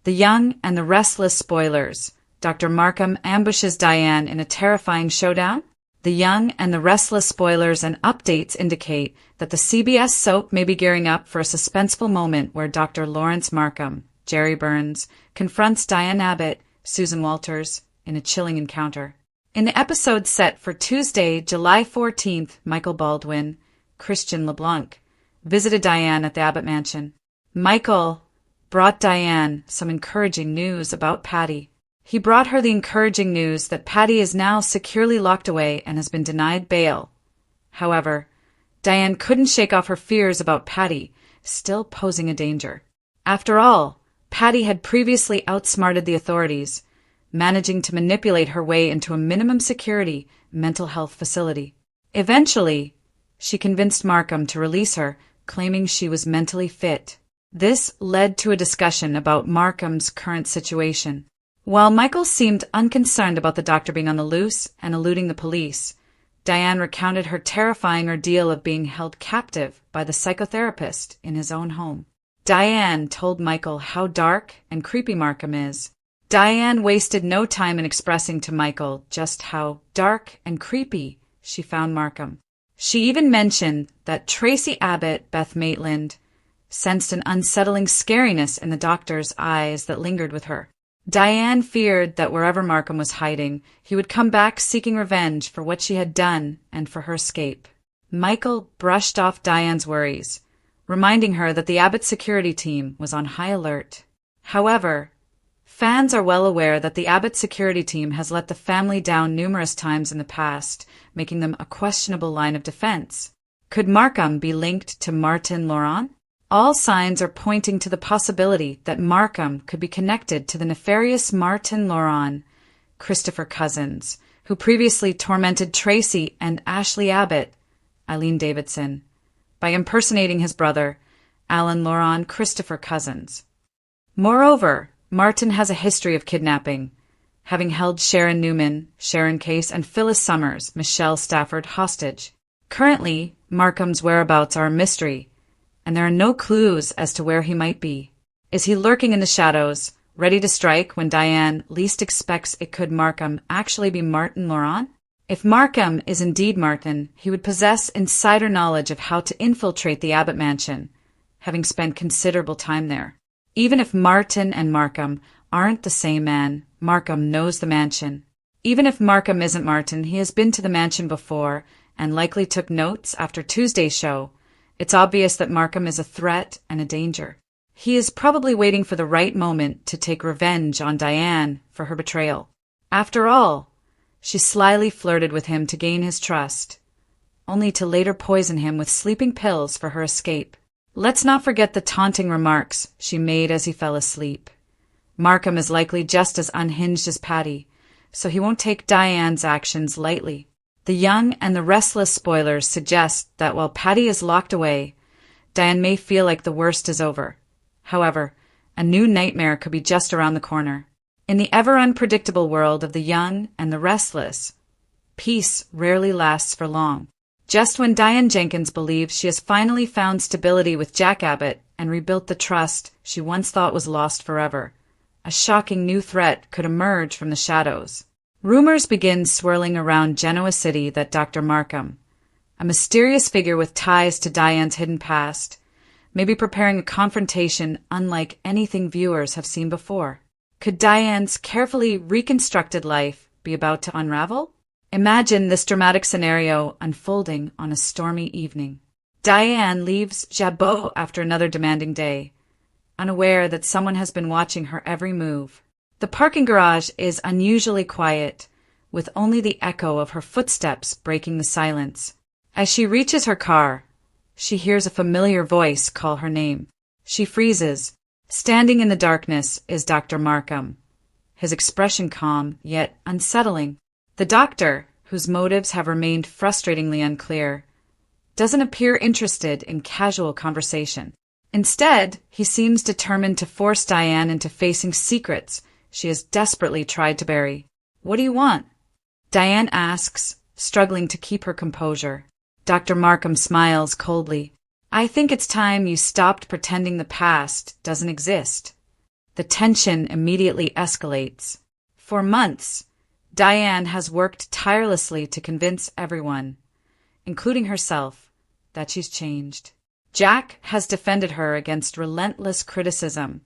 The Young and the Restless spoilers. Dr. Markham ambushes Diane in a terrifying showdown. The Young and the Restless spoilers and updates indicate that the CBS soap may be gearing up for a suspenseful moment where Dr. Lawrence Markham, Jerry Burns, confronts Diane Abbott, Susan Walters, in a chilling encounter. In the episode set for Tuesday, July 14th, Michael Baldwin, Christian LeBlanc, visited Diane at the Abbott mansion. Michael brought Diane some encouraging news about Patty. He brought her the encouraging news that Patty is now securely locked away and has been denied bail. However, Diane couldn't shake off her fears about Patty still posing a danger. After all, Patty had previously outsmarted the authorities, managing to manipulate her way into a minimum security mental health facility. Eventually, she convinced Markham to release her, claiming she was mentally fit. This led to a discussion about Markham's current situation. While Michael seemed unconcerned about the doctor being on the loose and eluding the police, Diane recounted her terrifying ordeal of being held captive by the psychotherapist in his own home. Diane told Michael how dark and creepy Markham is. Diane wasted no time in expressing to Michael just how dark and creepy she found Markham. She even mentioned that Tracy Abbott, Beth Maitland, sensed an unsettling scariness in the doctor's eyes that lingered with her. Diane feared that wherever Markham was hiding, he would come back seeking revenge for what she had done and for her escape. Michael brushed off Diane's worries, reminding her that the Abbott security team was on high alert. However, fans are well aware that the Abbott security team has let the family down numerous times in the past, making them a questionable line of defense. Could Markham be linked to Martin Laurent? All signs are pointing to the possibility that Markham could be connected to the nefarious Martin Laurent, Christopher Cousins, who previously tormented Tracy and Ashley Abbott, Eileen Davidson, by impersonating his brother, Alan Laurent Christopher Cousins. Moreover, Martin has a history of kidnapping, having held Sharon Newman, Sharon Case, and Phyllis Summers, Michelle Stafford, hostage. Currently, Markham's whereabouts are a mystery, and there are no clues as to where he might be. Is he lurking in the shadows, ready to strike when Diane least expects it? Could Markham actually be Martin Laurent? If Markham is indeed Martin, he would possess insider knowledge of how to infiltrate the Abbott mansion, having spent considerable time there. Even if Martin and Markham aren't the same man, Markham knows the mansion. Even if Markham isn't Martin, he has been to the mansion before and likely took notes after Tuesday's show. It's obvious that Markham is a threat and a danger. He is probably waiting for the right moment to take revenge on Diane for her betrayal. After all, she slyly flirted with him to gain his trust, only to later poison him with sleeping pills for her escape. Let's not forget the taunting remarks she made as he fell asleep. Markham is likely just as unhinged as Patty, so he won't take Diane's actions lightly. The Young and the Restless spoilers suggest that while Patty is locked away, Diane may feel like the worst is over. However, a new nightmare could be just around the corner. In the ever-unpredictable world of the Young and the Restless, peace rarely lasts for long. Just when Diane Jenkins believes she has finally found stability with Jack Abbott and rebuilt the trust she once thought was lost forever, a shocking new threat could emerge from the shadows. Rumors begin swirling around Genoa City that Dr. Markham, a mysterious figure with ties to Diane's hidden past, may be preparing a confrontation unlike anything viewers have seen before. Could Diane's carefully reconstructed life be about to unravel? Imagine this dramatic scenario unfolding on a stormy evening. Diane leaves Jabot after another demanding day, unaware that someone has been watching her every move. The parking garage is unusually quiet, with only the echo of her footsteps breaking the silence. As she reaches her car, she hears a familiar voice call her name. She freezes. Standing in the darkness is Dr. Markham, his expression calm yet unsettling. The doctor, whose motives have remained frustratingly unclear, doesn't appear interested in casual conversation. Instead, he seems determined to force Diane into facing secrets she has desperately tried to bury. "What do you want?" Diane asks, struggling to keep her composure. Dr. Markham smiles coldly. "I think it's time you stopped pretending the past doesn't exist." The tension immediately escalates. For months, Diane has worked tirelessly to convince everyone, including herself, that she's changed. Jack has defended her against relentless criticism.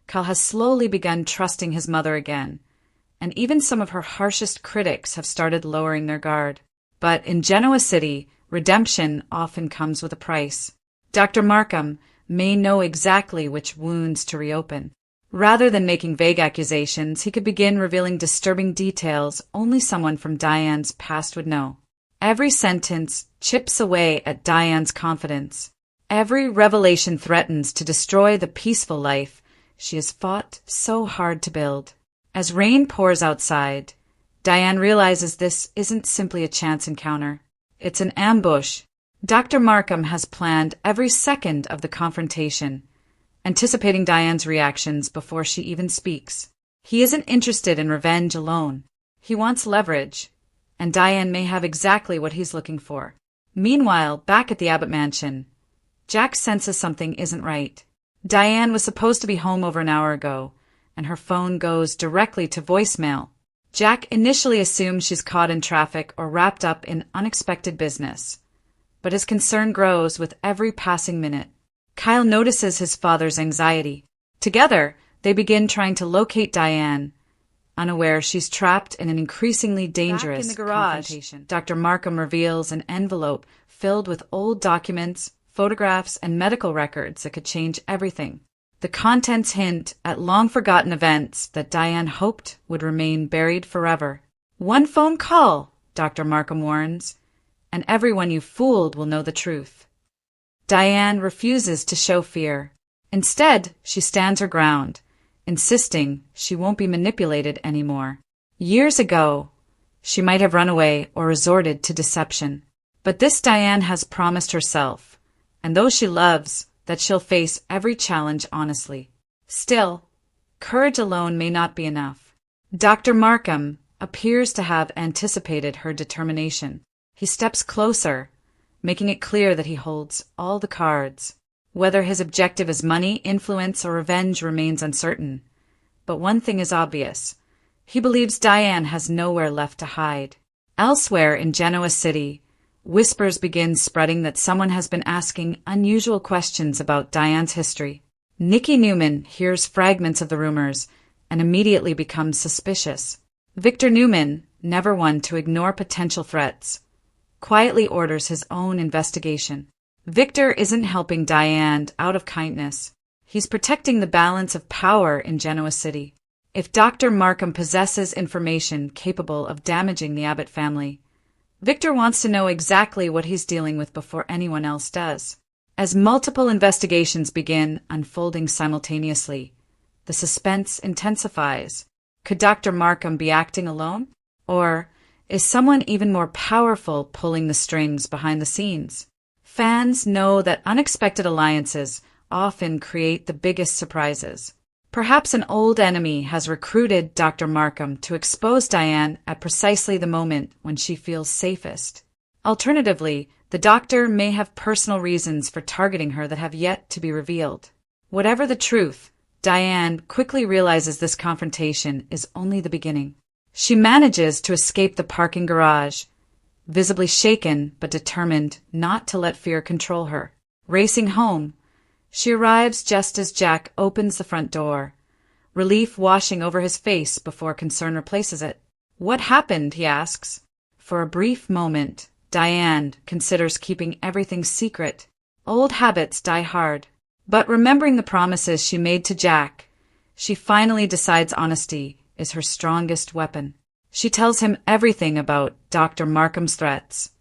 Kyle has slowly begun trusting his mother again, and even some of her harshest critics have started lowering their guard. But in Genoa City, redemption often comes with a price. Dr. Markham may know exactly which wounds to reopen. Rather than making vague accusations, he could begin revealing disturbing details only someone from Diane's past would know. Every sentence chips away at Diane's confidence. Every revelation threatens to destroy the peaceful life she has fought so hard to build. As rain pours outside, Diane realizes this isn't simply a chance encounter. It's an ambush. Dr. Markham has planned every second of the confrontation, anticipating Diane's reactions before she even speaks. He isn't interested in revenge alone. He wants leverage, and Diane may have exactly what he's looking for. Meanwhile, back at the Abbott mansion, Jack senses something isn't right. Diane was supposed to be home over an hour ago, and her phone goes directly to voicemail. Jack initially assumes she's caught in traffic or wrapped up in unexpected business, but his concern grows with every passing minute. Kyle notices his father's anxiety. Together, they begin trying to locate Diane, unaware she's trapped in an increasingly dangerous Back in the garage, confrontation. Dr. Markham reveals an envelope filled with old documents, photographs, and medical records that could change everything. The contents hint at long-forgotten events that Diane hoped would remain buried forever. One phone call, Dr. Markham warns, and everyone you fooled will know the truth. Diane refuses to show fear. Instead, she stands her ground, insisting she won't be manipulated anymore. Years ago, she might have run away or resorted to deception. But this Diane has promised herself, and those she loves, that she'll face every challenge honestly. Still, courage alone may not be enough. Dr. Markham appears to have anticipated her determination. He steps closer, making it clear that he holds all the cards. Whether his objective is money, influence, or revenge remains uncertain. But one thing is obvious. He believes Diane has nowhere left to hide. Elsewhere in Genoa City, whispers begin spreading that someone has been asking unusual questions about Diane's history. Nikki Newman hears fragments of the rumors and immediately becomes suspicious. Victor Newman, never one to ignore potential threats, quietly orders his own investigation. Victor isn't helping Diane out of kindness. He's protecting the balance of power in Genoa City. If Dr. Markham possesses information capable of damaging the Abbott family, Victor wants to know exactly what he's dealing with before anyone else does. As multiple investigations begin unfolding simultaneously, the suspense intensifies. Could Dr. Markham be acting alone? Or is someone even more powerful pulling the strings behind the scenes? Fans know that unexpected alliances often create the biggest surprises. Perhaps an old enemy has recruited Dr. Markham to expose Diane at precisely the moment when she feels safest. Alternatively, the doctor may have personal reasons for targeting her that have yet to be revealed. Whatever the truth, Diane quickly realizes this confrontation is only the beginning. She manages to escape the parking garage, visibly shaken but determined not to let fear control her. Racing home, she arrives just as Jack opens the front door, relief washing over his face before concern replaces it. "What happened?" he asks. For a brief moment, Diane considers keeping everything secret. Old habits die hard. But remembering the promises she made to Jack, she finally decides honesty is her strongest weapon. She tells him everything about Dr. Markham's threats,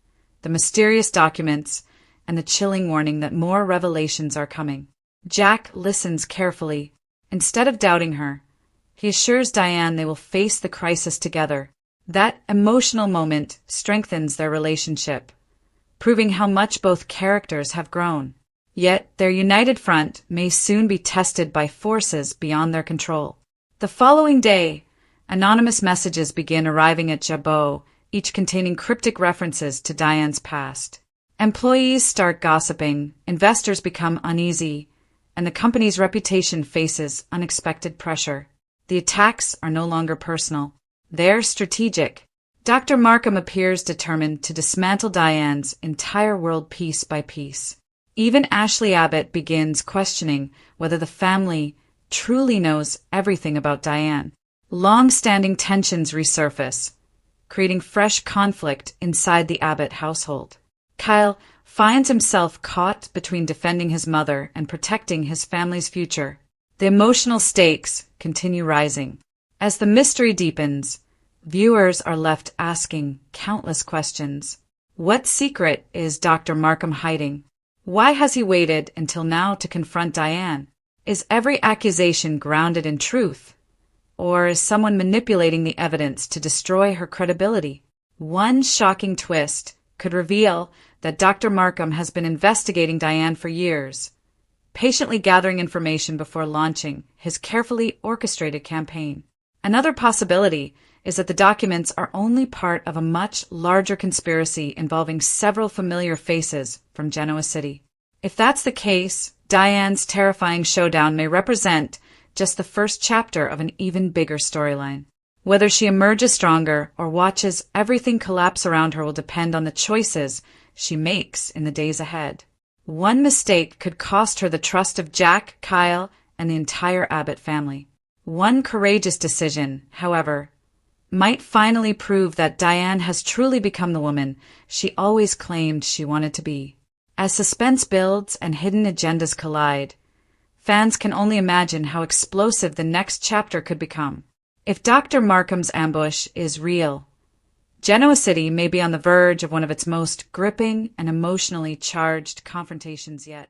the mysterious documents, and the chilling warning that more revelations are coming. Jack listens carefully. Instead of doubting her, he assures Diane they will face the crisis together. That emotional moment strengthens their relationship, proving how much both characters have grown. Yet their united front may soon be tested by forces beyond their control. The following day, anonymous messages begin arriving at Jabot, each containing cryptic references to Diane's past. Employees start gossiping, investors become uneasy, and the company's reputation faces unexpected pressure. The attacks are no longer personal. They're strategic. Dr. Markham appears determined to dismantle Diane's entire world piece by piece. Even Ashley Abbott begins questioning whether the family truly knows everything about Diane. Long-standing tensions resurface, creating fresh conflict inside the Abbott household. Kyle finds himself caught between defending his mother and protecting his family's future. The emotional stakes continue rising. As the mystery deepens, viewers are left asking countless questions. What secret is Dr. Markham hiding? Why has he waited until now to confront Diane? Is every accusation grounded in truth? Or is someone manipulating the evidence to destroy her credibility? One shocking twist could reveal that Dr. Markham has been investigating Diane for years, patiently gathering information before launching his carefully orchestrated campaign. Another possibility is that the documents are only part of a much larger conspiracy involving several familiar faces from Genoa City. If that's the case, Diane's terrifying showdown may represent just the first chapter of an even bigger storyline. Whether she emerges stronger or watches everything collapse around her will depend on the choices she makes in the days ahead. One mistake could cost her the trust of Jack, Kyle, and the entire Abbott family. One courageous decision, however, might finally prove that Diane has truly become the woman she always claimed she wanted to be. As suspense builds and hidden agendas collide, fans can only imagine how explosive the next chapter could become. If Dr. Markham's ambush is real, Genoa City may be on the verge of one of its most gripping and emotionally charged confrontations yet.